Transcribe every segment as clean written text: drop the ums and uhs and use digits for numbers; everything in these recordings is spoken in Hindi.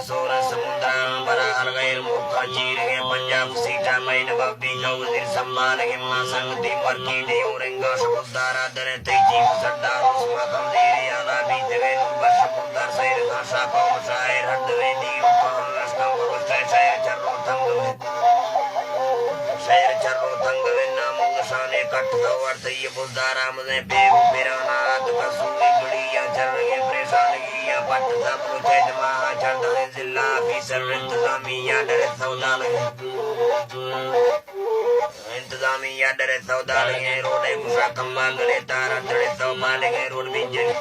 सोर समुद्र बरा हलगैर मुख चीर के पंजाब सीटा मैन बब्बी गौदिर संभाल के मासन दी मरकी दे औरंगा समुद्रा दरे तेजी सरदार उस्मा कमदेर याला बीत गए नुबर समुद्र सैर खासा कौम शायर हटवे दी उपहरस कमर शहर चरो तंग शहर चरो तंग वेना मुंगशाने कट दौड़ते ये बुजदारा मुझे बेगु पिराना का सुनी गुड़िया चर के परेशान किया पट सब चैत महा चढ़ जिला ऑफिसर इंतजामिया डरे सौदा लगे इंतजामिया डरे सौदा लगे रोडे गुस्सा कम्मा गले तारा डरे सौदा लगे रोड बिंजरी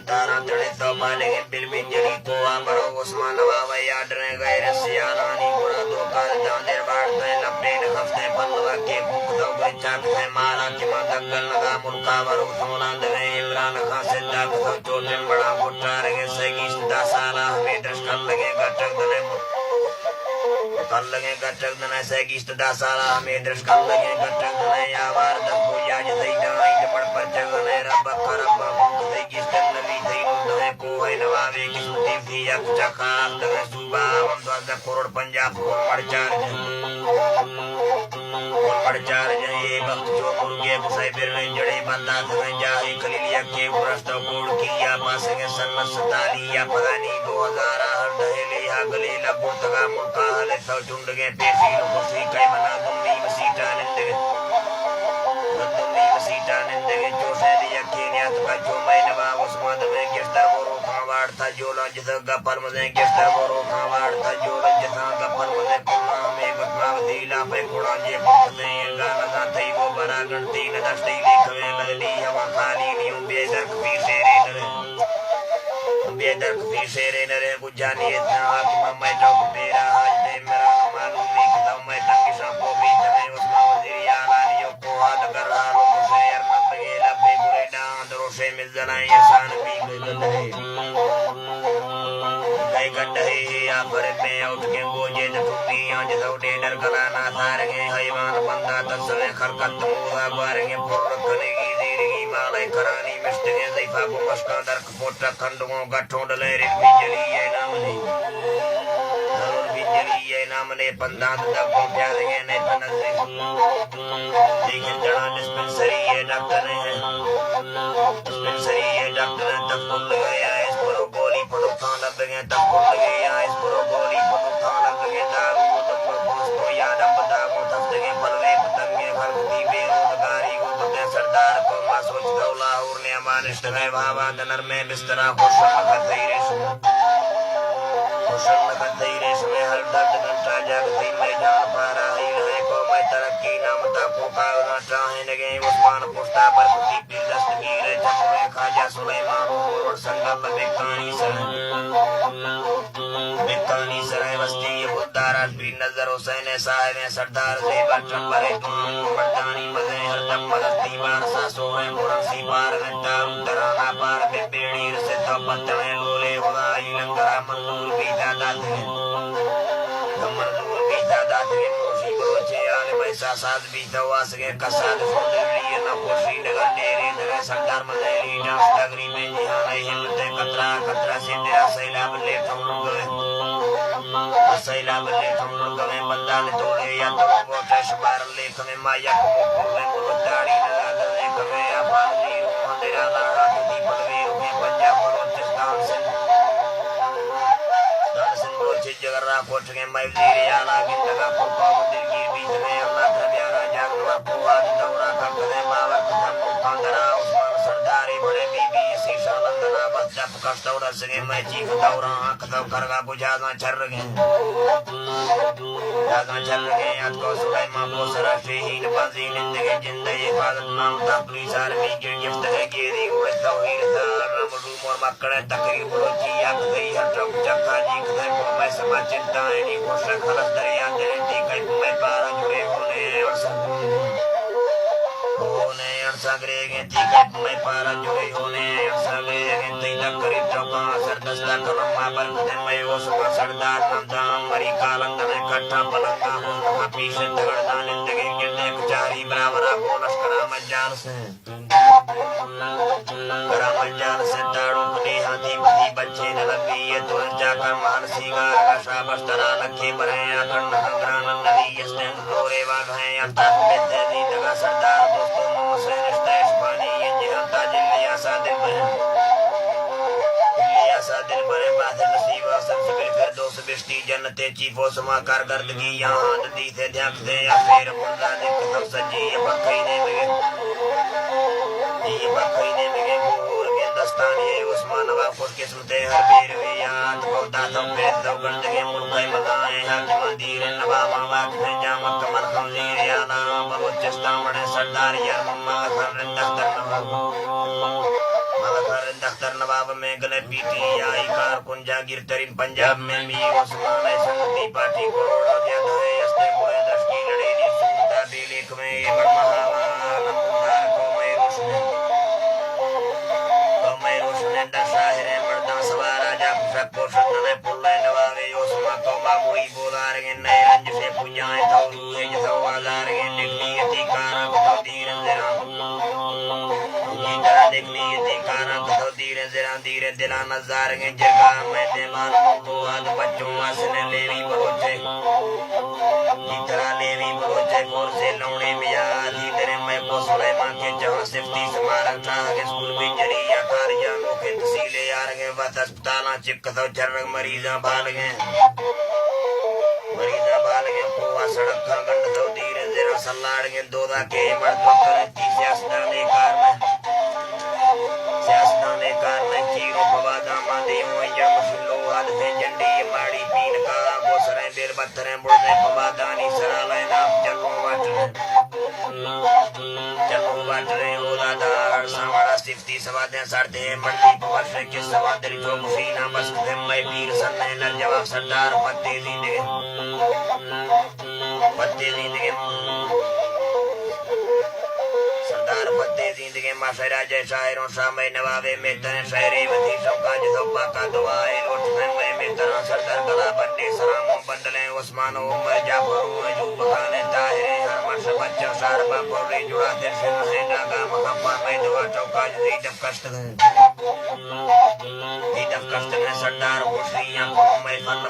तारा डरे सौदा लगे बिल बिंजरी को आमरो उस्मान बाबा याद रह गए रसिया रानी बुरा दो काल दांदेर बाढ़ते लपटे हफ्ते पल्लवा के भूख दो गए चाक से मारा कि दंगल लगा मुर्का वरो सोना दे इमरान खान से दाग तो चोटे बड़ा बुट्टा रगे सगी 10 साल हमें दृष्टन लगे गटक दने कल लगे गटक दने सगी 10 साल हमें दृष्टन लगे गटक दने यावार दबो याज सही दाई पड़ पर जगने रब करब सगी नबी थई दने को है नवावे किस्मती थी या चखा दने सुबह हम 12 करोड़ पंजाब को पड़चार जाए वक्त जो मुर्गे गुसाई फिर जड़े बंदा थकन जाए खलीलिया के रास्ता कोड़ किया पास के सन्नत सताली या पगानी 2000 हर दहेले या गले लगुड़ तगा मुल्का हले सौ चुंड के पेशी खुशी कई मना दुम्मी मसीटा निंदे जो से लिया केनिया तका जो मैं नवाब उस्मान में गिरता वो रोका वाड़ था जो लंज तक पर मुझे गिरता वो रोका वाड़ था जो लंज तक पर मुझे कुला में बदमावती ला पे कुड़ा जे पकते गाना थई वो बरा गणती न दस्ती लिखवे लगली हवा खाली न्यू बेदर्क भी शेरे नरे गुजानी इतना आत्मा मैं टॉप मेरा आज दे मेरा मालूम नहीं कि मैं तंग सांपो भी तने उस्मा वजीर आला लियो को हाथ कर हालो से यार नंबे लबे बुरे डांद रोशे मिल जनाए इंसान भी गड्ढे या पर पे उठ के गोजे टूटी आज सौडे डर गला ना सार के हैवान बंदा तसवे खरकत मुआ बार के पुर कनेगी जीरगी माले करानी मिस्ट के ज़ैफा को मस्का दर पोटा खंडों का ठोंडले रे बिजली ये नामने जरूर बिजली ये नामने बंदा तक प्यार के ने तनसे लेकिन जड़ा डिस्पेंसरी ये डॉक्टर है डिस्पेंसरी ये डॉक्टर तक खुल गया इस पर गोली पड़ो खान लग गए तब खुल गया इस पर गोली पड़ो खान लग गए दारू तो याद बता वो तफ्ते के पलवे पतंगे भरती बेरोजगारी को तो सरदार को मा सोच दौला और ने अमानिश गए बाबा दनर में बिस्तरा खुशम खतईरे में हर दर्द घंटा जागती मैं जान पारा ही है को मैं तरक्की नाम ता को पावना चाहे लगे उस्मान पुस्ता पर कुती भी दस्तगीर जमुए खाजा सुलेमान और संगम बेकानी सराय बस्ती बुद्धारा भी नजर हुसैन साहब सरदार देवा चंबरे मर्दानी मजे हरदम मदती बार सासो है मुरसी बार घंटा तराना पार बेबेड़ी से तो पत्तले लोले हुदाई लंगरा मंदूर भी दादा थे मंदूर भी दादा थे मोशी बरोचे आले पैसा साथ भी दवास के कसाद फुंदरी न पोशी नगर डेरे नगर सरदार मजेरी डांस डगरी में जिहान हिम्मत कतरा कतरा से तेरा सैलाब ले थमन गए बंदा ने तोड़े या तो वो ट्रैश बार ले कमे माया को में मुर्दाड़ी लगा दे कमे आबाद नी मंदिरा लाड़ा दी पड़वे के पंजाब बलोचिस्तान से बोचे जगरा कोट के मैवजीर आला की लगा पुरपा मंदिर की बीच में अल्लाह का प्यारा जागवा पुआ दौरा करते बाबर खत्म खानदरा उस्मान सरदारी बड़े बीबी शीशा लंदना बच्चा कष्ट दौरा से मैं चीख दौरा आंख दौ करगा बुझाना चर गए दादा चल गए आज को सुबह मां को सराफी हीन बाजी जिंदगी जिंदगी इबादत नाम ता पुलिस आर्मी के गिफ्ट है गेरी को तौहीद दा रमरू मोर मकड़े तकरीर बरोची या गई हटो चक्का जी खदे को मैं समा चिंता है नी को खलस दरिया दे टी कई मैं पारा जुड़े होने और सागरे के ती कई मैं पारा जुड़े होने और सागरे के ती तक करीब चौका सर दस्ता कलमा पर खदे मैं वो सुबह सरदार नमदाम मरी कालंद में कट्ठा पलंगा हो पीछे तगड़ना जिंदगी के देख चारी बराबर को लश्करा मजान से ताड़ू कने हाथी बदी बच्चे न लगी ये तुरंत जाकर मान सीगार का शाबश तना लखे बरे अकड़ नहग्रान नदी यस्ते लोरे वाघे अंता बेते दी लगा सरदार दोस्तों मुझसे रिश्तेश पानी ये जिहता जिलिया सा दिल बने बादल नसीबा सबसे बिल्कुल दोस्त बिस्ती जन्नते चीफो समा कारकर्दगी यहाँ नदी से ध्यान से या फिर मुर्दा दिख सब सजी ये बखैने में भूर के दस्तान ये उस्मान नवाब खुशकिस्मते हर बीर वे याद बहुता तुम पे दो गंदगे मुल्क मगाए हाकिम दीर नवाब आवाज में जामक कमर खंजीर या नाम बलूचिस्तान बड़े सरदार यार मम्मा दख्तर नवाब में गले पीटी आई कार कुंजा गिरतरीन पंजाब में भी उस्मान संगती पार्टी करोड़ों के धोए अस्ते कोई दस की लड़ेली सूता दिलिक में ये बड़महावा नमुदार कौमे रोशने दशाहरे मर्दा सवार राजा फक पोषण ने पुल्ले नवावे उस्मान को बाबुई बोलार के नए रंज से पुजाए तौरू है जो आजार के निकली यती कारा को धीरे धीरे दिला नजार के जगह में देवान मुहाद बच्चों आसने लेवी बरोचे इतरा लेवी बरोचे कोर से लौड़े मिया धीरे मैं को सुलेमान के जहां सिफ्ती समारन था के स्कूल में जरिया कार्य के तसीले यार के बात अस्पताल चिपक तो चरग मरीजा भाल गए कोवा सड़क का गंड तो धीरे धीरे सलाड़ के दोदा के मर्द कर सियासत ने कार में कीरो बवादा मादे मोया मसलो हाथ से झंडी माड़ी पीन का गोसरे बेल बत्तरे बुढ़े बवादानी सरा लेना चलो बाटरे ओलादार सावड़ा सिफ्ती सवादे साड़ते मंडी पवर्ष के सवादरी जो मुफीना बस मैं पीर सन्ने नर जवाब सरदार पत्ते सरदार पत्ते जिंदगी माशरा जय शायरों शामे नवाबे में तने शायरे वती शौका जिसोपा का दुआए लोट में तरह सरदार गला बंदे सलामों बंदले उस्मान उमर जाफर अजूब खाने ताहिर हर वर्ष बच्चों शारबा कोरे जुड़ा दे फिर है नागा महब्बा में दुआ चौका जी दफ कष्ट है सरदार खुशियां को मैं फन